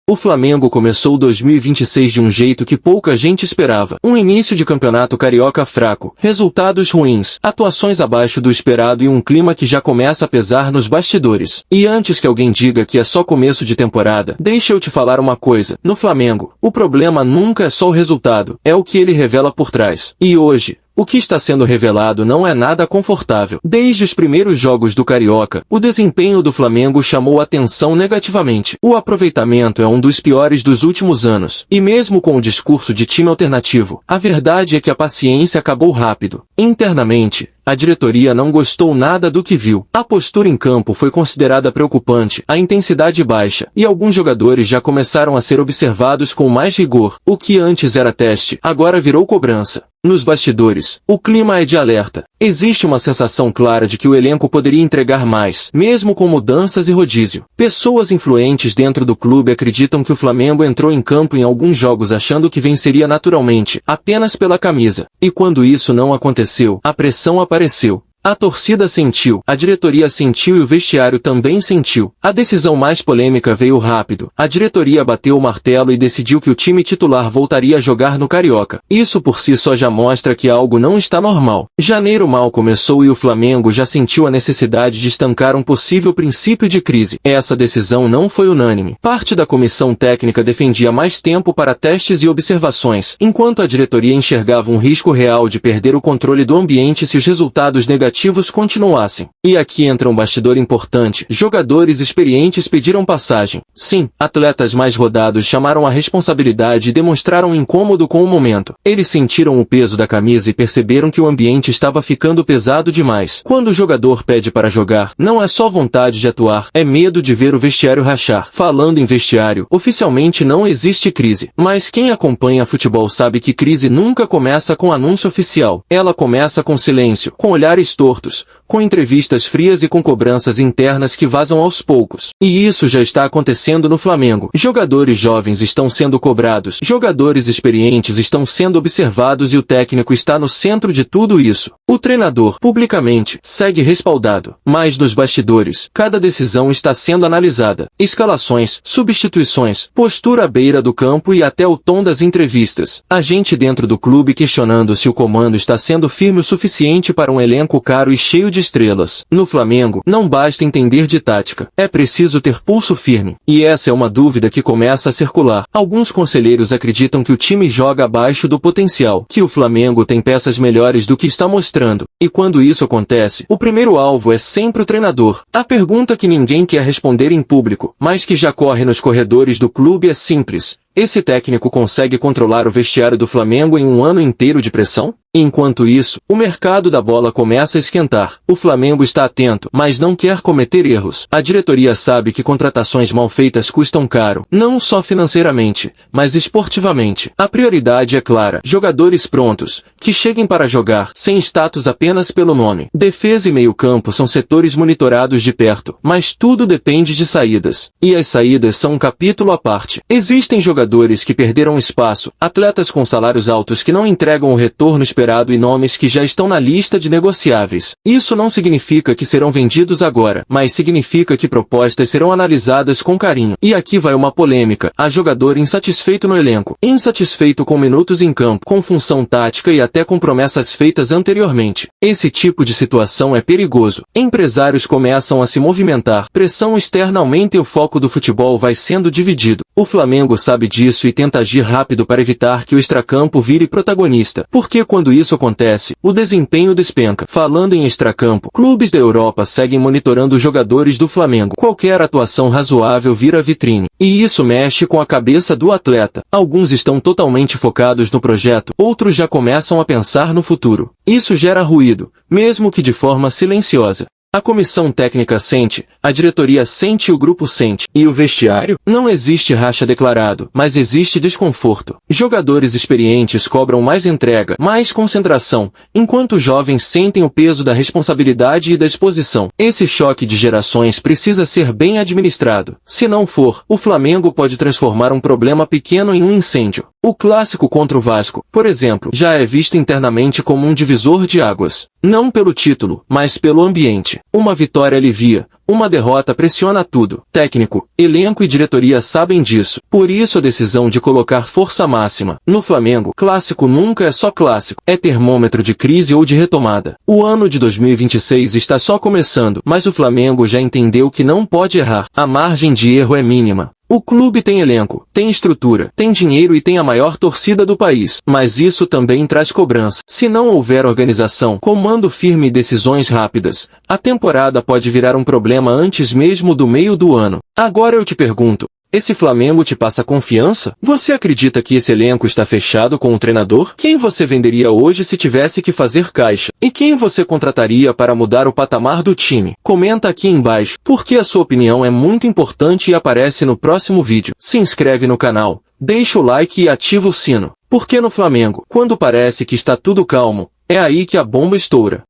O Flamengo começou 2026 de um jeito que pouca gente esperava. Um início de campeonato carioca fraco, resultados ruins, atuações abaixo do esperado e um clima que já começa a pesar nos bastidores. E antes que alguém diga que é só começo de temporada, deixa eu te falar uma coisa. No Flamengo, o problema nunca é só o resultado, é o que ele revela por trás. E hoje, o que está sendo revelado não é nada confortável. Desde os primeiros jogos do Carioca, o desempenho do Flamengo chamou atenção negativamente. O aproveitamento é um dos piores dos últimos anos. E mesmo com o discurso de time alternativo, a verdade é que a paciência acabou rápido. Internamente, a diretoria não gostou nada do que viu. A postura em campo foi considerada preocupante, a intensidade baixa, e alguns jogadores já começaram a ser observados com mais rigor. O que antes era teste, agora virou cobrança. Nos bastidores, o clima é de alerta. Existe uma sensação clara de que o elenco poderia entregar mais, mesmo com mudanças e rodízio. Pessoas influentes dentro do clube acreditam que o Flamengo entrou em campo em alguns jogos achando que venceria naturalmente, apenas pela camisa. E quando isso não aconteceu, a pressão apareceu. A torcida sentiu, a diretoria sentiu e o vestiário também sentiu. A decisão mais polêmica veio rápido. A diretoria bateu o martelo e decidiu que o time titular voltaria a jogar no Carioca. Isso por si só já mostra que algo não está normal. Janeiro mal começou e o Flamengo já sentiu a necessidade de estancar um possível princípio de crise. Essa decisão não foi unânime. Parte da comissão técnica defendia mais tempo para testes e observações, enquanto a diretoria enxergava um risco real de perder o controle do ambiente se os resultados negativos continuassem. E aqui entra um bastidor importante. Jogadores experientes pediram passagem. Sim, atletas mais rodados chamaram a responsabilidade e demonstraram incômodo com o momento. Eles sentiram o peso da camisa e perceberam que o ambiente estava ficando pesado demais. Quando o jogador pede para jogar, não é só vontade de atuar, é medo de ver o vestiário rachar. Falando em vestiário, oficialmente não existe crise. Mas quem acompanha futebol sabe que crise nunca começa com anúncio oficial. Ela começa com silêncio, com olhares tortos, com entrevistas frias e com cobranças internas que vazam aos poucos. E isso já está acontecendo no Flamengo. Jogadores jovens estão sendo cobrados, jogadores experientes estão sendo observados e o técnico está no centro de tudo isso. O treinador, publicamente, segue respaldado. Mas nos bastidores, cada decisão está sendo analisada. Escalações, substituições, postura à beira do campo e até o tom das entrevistas. A gente dentro do clube questionando se o comando está sendo firme o suficiente para um elenco caro e cheio de estrelas. No Flamengo, não basta entender de tática. É preciso ter pulso firme. E essa é uma dúvida que começa a circular. Alguns conselheiros acreditam que o time joga abaixo do potencial, que o Flamengo tem peças melhores do que está mostrando. E quando isso acontece, o primeiro alvo é sempre o treinador. A pergunta que ninguém quer responder em público, mas que já corre nos corredores do clube é simples. Esse técnico consegue controlar o vestiário do Flamengo em um ano inteiro de pressão? Enquanto isso, o mercado da bola começa a esquentar. O Flamengo está atento, mas não quer cometer erros. A diretoria sabe que contratações mal feitas custam caro, não só financeiramente, mas esportivamente. A prioridade é clara. Jogadores prontos, que cheguem para jogar, sem status apenas pelo nome. Defesa e meio-campo são setores monitorados de perto, mas tudo depende de saídas. E as saídas são um capítulo à parte. Existem jogadores que perderam espaço, atletas com salários altos que não entregam o retorno esperado e nomes que já estão na lista de negociáveis. Isso não significa que serão vendidos agora, mas significa que propostas serão analisadas com carinho. E aqui vai uma polêmica. Há jogador insatisfeito no elenco, insatisfeito com minutos em campo, com função tática e até com promessas feitas anteriormente. Esse tipo de situação é perigoso. Empresários começam a se movimentar, pressão externa aumenta e o foco do futebol vai sendo dividido. O Flamengo sabe disso e tenta agir rápido para evitar que o extracampo vire protagonista. Porque quando isso acontece, o desempenho despenca. Falando em extracampo, clubes da Europa seguem monitorando os jogadores do Flamengo. Qualquer atuação razoável vira vitrine. E isso mexe com a cabeça do atleta. Alguns estão totalmente focados no projeto, outros já começam a pensar no futuro. Isso gera ruído, mesmo que de forma silenciosa. A comissão técnica sente, a diretoria sente e o grupo sente. E o vestiário? Não existe racha declarado, mas existe desconforto. Jogadores experientes cobram mais entrega, mais concentração, enquanto os jovens sentem o peso da responsabilidade e da exposição. Esse choque de gerações precisa ser bem administrado. Se não for, o Flamengo pode transformar um problema pequeno em um incêndio. O clássico contra o Vasco, por exemplo, já é visto internamente como um divisor de águas. Não pelo título, mas pelo ambiente. Uma vitória alivia, uma derrota pressiona tudo. Técnico, elenco e diretoria sabem disso. Por isso a decisão de colocar força máxima. No Flamengo, clássico nunca é só clássico. É termômetro de crise ou de retomada. O ano de 2026 está só começando, mas o Flamengo já entendeu que não pode errar. A margem de erro é mínima. O clube tem elenco, tem estrutura, tem dinheiro e tem a maior torcida do país. Mas isso também traz cobrança. Se não houver organização, comando firme e decisões rápidas, a temporada pode virar um problema antes mesmo do meio do ano. Agora eu te pergunto, esse Flamengo te passa confiança? Você acredita que esse elenco está fechado com o treinador? Quem você venderia hoje se tivesse que fazer caixa? E quem você contrataria para mudar o patamar do time? Comenta aqui embaixo, porque a sua opinião é muito importante e aparece no próximo vídeo. Se inscreve no canal, deixa o like e ativa o sino. Porque no Flamengo, quando parece que está tudo calmo, é aí que a bomba estoura.